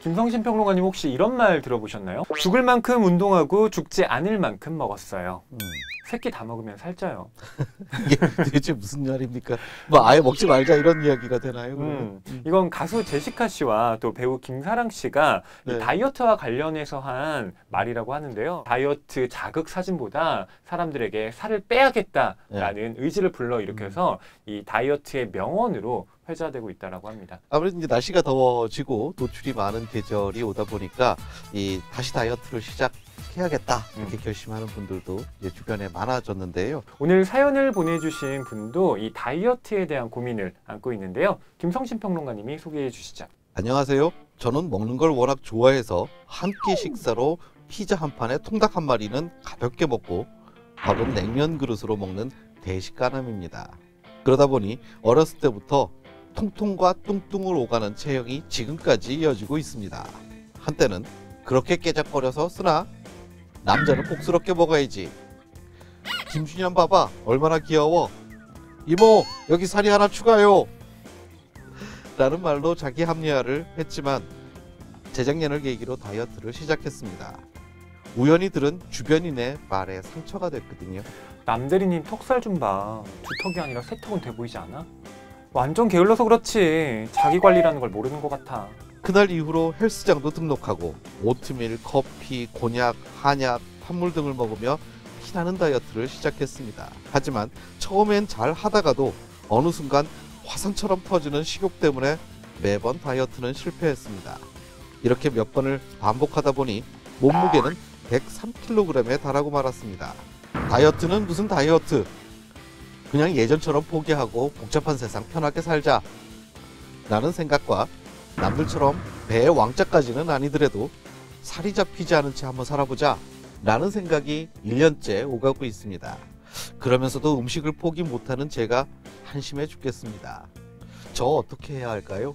김성신 평론가님 혹시 이런 말 들어보셨나요? 죽을 만큼 운동하고 죽지 않을 만큼 먹었어요. 새끼 다 먹으면 살쪄요. 이게 대체 무슨 말입니까? 뭐 아예 먹지 말자 이런 이야기가 되나요? 이건 가수 제시카 씨와 또 배우 김사랑 씨가 네. 이 다이어트와 관련해서 한 말이라고 하는데요. 다이어트 자극 사진보다 사람들에게 살을 빼야겠다라는 의지를 불러일으켜서 이 다이어트의 명언으로 회자되고 있다라고 합니다. 아무래도 이제 날씨가 더워지고 노출이 많은 계절이 오다 보니까 이 다시 다이어트를 시작해야겠다 이렇게 결심하는 분들도 이제 주변에 많아졌는데요. 오늘 사연을 보내주신 분도 이 다이어트에 대한 고민을 안고 있는데요. 김성신 평론가님이 소개해 주시죠. 안녕하세요. 저는 먹는 걸 워낙 좋아해서 한 끼 식사로 피자 한 판에 통닭 한 마리는 가볍게 먹고 밥은 냉면 그릇으로 먹는 대식가남입니다. 그러다 보니 어렸을 때부터 통통과 뚱뚱을 오가는 체형이 지금까지 이어지고 있습니다. 한때는 그렇게 깨작거려서 쓰나 남자는 복스럽게 먹어야지. 김준현 봐봐 얼마나 귀여워. 이모 여기 살이 하나 추가요. 라는 말로 자기 합리화를 했지만 재작년을 계기로 다이어트를 시작했습니다. 우연히 들은 주변인의 말에 상처가 됐거든요. 남대리님 턱살 좀 봐. 두턱이 아니라 세턱은 돼 보이지 않아? 완전 게을러서 그렇지. 자기 관리라는 걸 모르는 것 같아. 그날 이후로 헬스장도 등록하고 오트밀, 커피, 곤약, 한약, 판물 등을 먹으며 피나는 다이어트를 시작했습니다. 하지만 처음엔 잘 하다가도 어느 순간 화산처럼 터지는 식욕 때문에 매번 다이어트는 실패했습니다. 이렇게 몇 번을 반복하다 보니 몸무게는 103kg에 달하고 말았습니다. 다이어트는 무슨 다이어트? 그냥 예전처럼 포기하고 복잡한 세상 편하게 살자 라는 생각과 남들처럼 배의 왕자까지는 아니더라도 살이 잡히지 않은 채 한번 살아보자 라는 생각이 1년째 오가고 있습니다. 그러면서도 음식을 포기 못하는 제가 한심해 죽겠습니다. 저 어떻게 해야 할까요?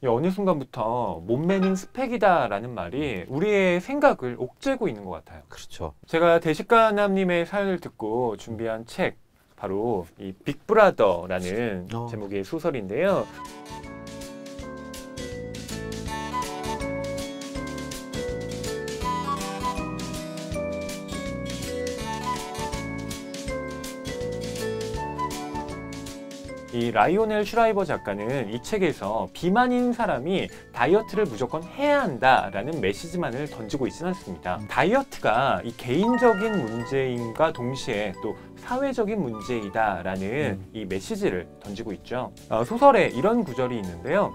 어느 순간부터 몸매는 스펙이다라는 말이 우리의 생각을 옥죄고 있는 것 같아요. 그렇죠. 제가 대식가남님의 사연을 듣고 준비한 책 바로 이 빅브라더라는 제목의 소설인데요. 이 라이오넬 슈라이버 작가는 이 책에서 비만인 사람이 다이어트를 무조건 해야 한다라는 메시지만을 던지고 있지는 않습니다. 다이어트가 이 개인적인 문제임과 동시에 또 사회적인 문제이다라는 이 메시지를 던지고 있죠. 소설에 이런 구절이 있는데요.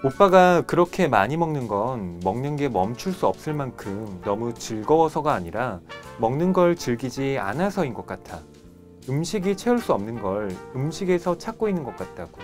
오빠가 그렇게 많이 먹는 건 먹는 게 멈출 수 없을 만큼 너무 즐거워서가 아니라 먹는 걸 즐기지 않아서인 것 같아. 음식이 채울 수 없는 걸 음식에서 찾고 있는 것 같다고.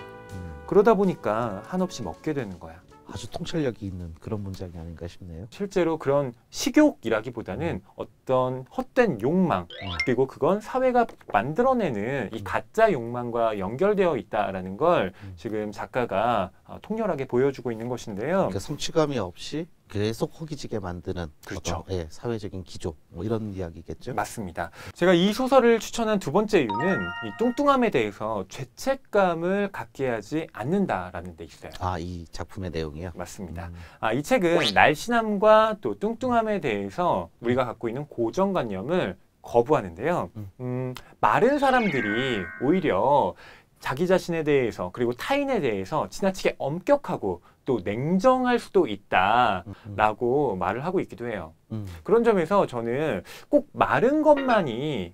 그러다 보니까 한없이 먹게 되는 거야. 아주 통찰력이 있는 그런 문장이 아닌가 싶네요. 실제로 그런 식욕이라기보다는 어떤 헛된 욕망, 그리고 그건 사회가 만들어내는 이 가짜 욕망과 연결되어 있다라는 걸 지금 작가가 통렬하게 보여주고 있는 것인데요. 그러니까 성취감이 없이 계속 허기지게 만드는 그렇죠. 어떤, 사회적인 기조 뭐 이런 이야기겠죠. 맞습니다. 제가 이 소설을 추천한 두 번째 이유는 이 뚱뚱함에 대해서 죄책감을 갖게 하지 않는다라는 데 있어요. 이 작품의 내용이요? 맞습니다. 이 책은 날씬함과 또 뚱뚱함에 대해서 우리가 갖고 있는 고정관념을 거부하는데요. 마른 사람들이 오히려 자기 자신에 대해서 그리고 타인에 대해서 지나치게 엄격하고 또 냉정할 수도 있다라고 말을 하고 있기도 해요. 그런 점에서 저는 꼭 마른 것만이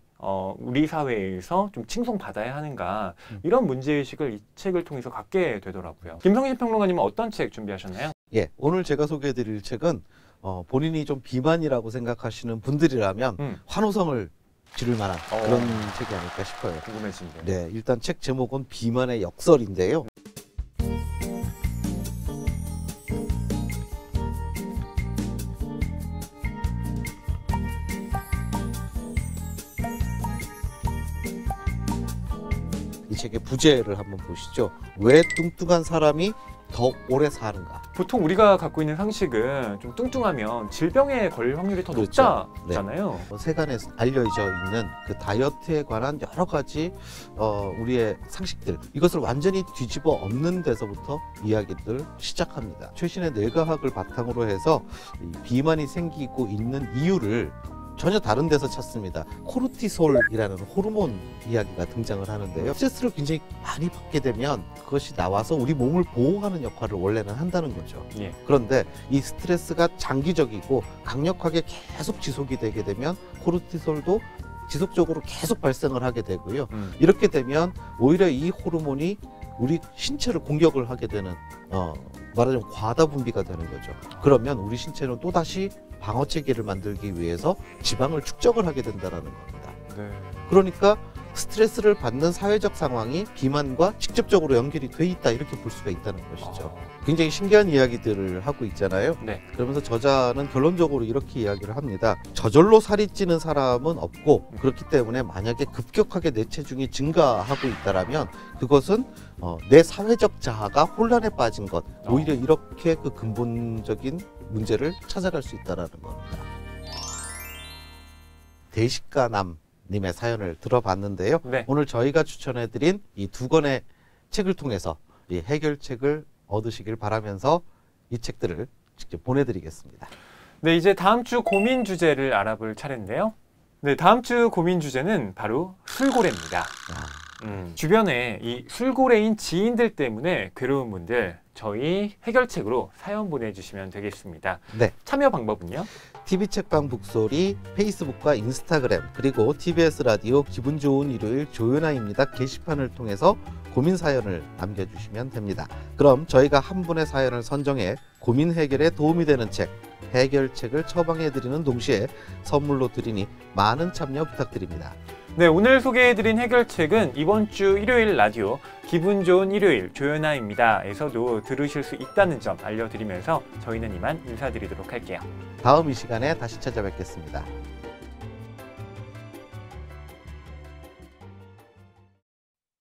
우리 사회에서 좀 칭송받아야 하는가 이런 문제의식을 이 책을 통해서 갖게 되더라고요. 김성신 평론가님은 어떤 책 준비하셨나요? 예, 오늘 제가 소개해드릴 책은 본인이 좀 비만이라고 생각하시는 분들이라면 환호성을 지를 만한 그런 책이 아닐까 싶어요. 궁금해집니다. 네, 일단 책 제목은 비만의 역설인데요. 이 책의 부제를 한번 보시죠. 왜 뚱뚱한 사람이 더 오래 사는가? 보통 우리가 갖고 있는 상식은 좀 뚱뚱하면 질병에 걸릴 확률이 더 그렇죠. 높다잖아요. 세간에 알려져 있는 그 다이어트에 관한 여러 가지 우리의 상식들, 이것을 완전히 뒤집어 엎는 데서부터 이야기들 시작합니다. 최신의 뇌과학을 바탕으로 해서 이 비만이 생기고 있는 이유를 전혀 다른 데서 찾습니다. 코르티솔이라는 호르몬 이야기가 등장을 하는데요. 스트레스를 굉장히 많이 받게 되면 그것이 나와서 우리 몸을 보호하는 역할을 원래는 한다는 거죠. 예. 그런데 이 스트레스가 장기적이고 강력하게 계속 지속이 되게 되면 코르티솔도 지속적으로 계속 발생을 하게 되고요. 이렇게 되면 오히려 이 호르몬이 우리 신체를 공격을 하게 되는 말하자면 과다 분비가 되는 거죠. 그러면 우리 신체는 또다시 방어 체계를 만들기 위해서 지방을 축적을 하게 된다는 겁니다. 네. 그러니까 스트레스를 받는 사회적 상황이 비만과 직접적으로 연결이 돼 있다, 이렇게 볼 수가 있다는 것이죠. 굉장히 신기한 이야기들을 하고 있잖아요. 네. 그러면서 저자는 결론적으로 이렇게 이야기를 합니다. 저절로 살이 찌는 사람은 없고, 그렇기 때문에 만약에 급격하게 내 체중이 증가하고 있다라면 그것은 내 사회적 자아가 혼란에 빠진 것, 오히려 이렇게 그 근본적인 문제를 찾아갈 수 있다는 겁니다. 대식가남 님의 사연을 들어봤는데요. 네. 오늘 저희가 추천해드린 이 두 권의 책을 통해서 이 해결책을 얻으시길 바라면서 이 책들을 직접 보내드리겠습니다. 네, 이제 다음 주 고민 주제를 알아볼 차례인데요. 네, 다음 주 고민 주제는 바로 술고래입니다. 주변에 이 술고래인 지인들 때문에 괴로운 분들, 저희 해결책으로 사연 보내주시면 되겠습니다. 네. 참여 방법은요? TV 책방 북소리, 페이스북과 인스타그램, 그리고 TBS 라디오 기분 좋은 일요일 조연아입니다 게시판을 통해서 고민 사연을 남겨주시면 됩니다. 그럼 저희가 한 분의 사연을 선정해 고민 해결에 도움이 되는 책, 해결책을 처방해드리는 동시에 선물로 드리니 많은 참여 부탁드립니다. 네, 오늘 소개해드린 해결책은 이번 주 일요일 라디오 기분 좋은 일요일 조연아입니다 에서도 들으실 수 있다는 점 알려드리면서 저희는 이만 인사드리도록 할게요. 다음 이 시간에 다시 찾아뵙겠습니다.